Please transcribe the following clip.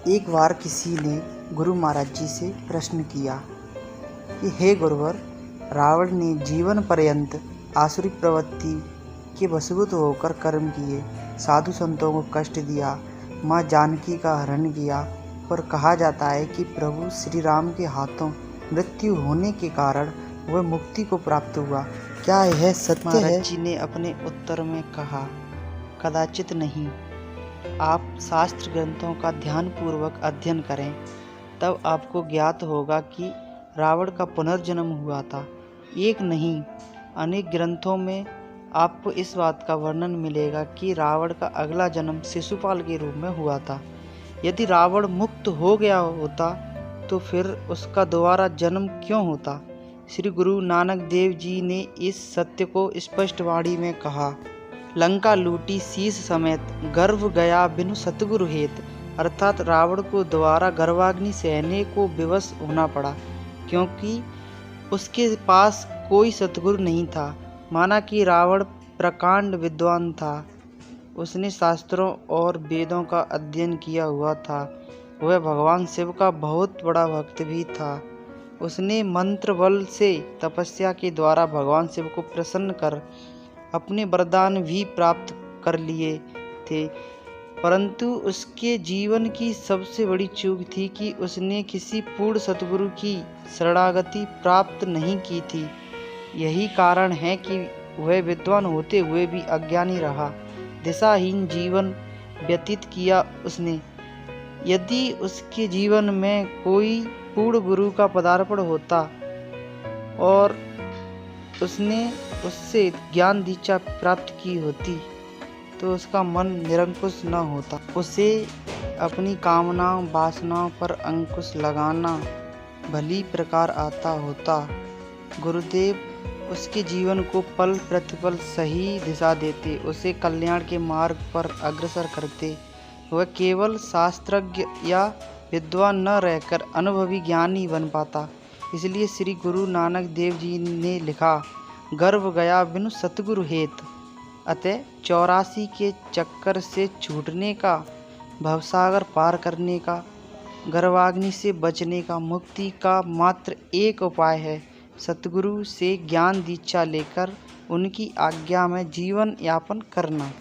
एक बार किसी ने गुरु महाराज जी से प्रश्न किया कि हे गुरुवर, रावण ने जीवन पर्यंत आसुरी प्रवृत्ति के वशीभूत होकर कर्म किए, साधु संतों को कष्ट दिया, माँ जानकी का हरण किया, और कहा जाता है कि प्रभु श्री राम के हाथों मृत्यु होने के कारण वह मुक्ति को प्राप्त हुआ। क्या यह सत्य है? महाराज जी ने अपने उत्तर में कहा, कदाचित नहीं। आप शास्त्र ग्रंथों का ध्यानपूर्वक अध्ययन करें, तब आपको ज्ञात होगा कि रावण का पुनर्जन्म हुआ था। एक नहीं, अनेक ग्रंथों में आपको इस बात का वर्णन मिलेगा कि रावण का अगला जन्म शिशुपाल के रूप में हुआ था। यदि रावण मुक्त हो गया होता तो फिर उसका दोबारा जन्म क्यों होता? श्री गुरु नानक देव जी ने इस सत्य को स्पष्ट वाणी में कहा। लंका लूटी शीश समेत, गर्भ गया बिनु सतगुरु हेत। अर्थात रावण को दोबारा गर्भाग्नि सहने को विवश होना पड़ा, क्योंकि उसके पास कोई सतगुरु नहीं था। माना कि रावण प्रकांड विद्वान था, उसने शास्त्रों और वेदों का अध्ययन किया हुआ था। वह भगवान शिव का बहुत बड़ा भक्त भी था। उसने मंत्र बल से तपस्या के द्वारा भगवान शिव को प्रसन्न कर अपने वरदान भी प्राप्त कर लिए थे, परंतु उसके जीवन की सबसे बड़ी चूक थी कि उसने किसी पूर्ण सतगुरु की शरणागति प्राप्त नहीं की थी। यही कारण है कि वह विद्वान होते हुए भी अज्ञानी रहा, दिशाहीन जीवन व्यतीत किया उसने। यदि उसके जीवन में कोई पूर्ण गुरु का पदार्पण होता और उसने उससे ज्ञान दीक्षा प्राप्त की होती, तो उसका मन निरंकुश न होता। उसे अपनी कामनाओं वासनाओं पर अंकुश लगाना भली प्रकार आता होता। गुरुदेव उसके जीवन को पल प्रतिपल सही दिशा देते, उसे कल्याण के मार्ग पर अग्रसर करते। वह केवल शास्त्रज्ञ या विद्वान न रहकर अनुभवी ज्ञानी बन पाता। इसलिए श्री गुरु नानक देव जी ने लिखा, गर्भ गया बिनु सतगुरु हेत। अतः 84 के चक्कर से छूटने का, भवसागर पार करने का, गर्भाग्नि से बचने का, मुक्ति का मात्र एक उपाय है, सतगुरु से ज्ञान दीक्षा लेकर उनकी आज्ञा में जीवन यापन करना।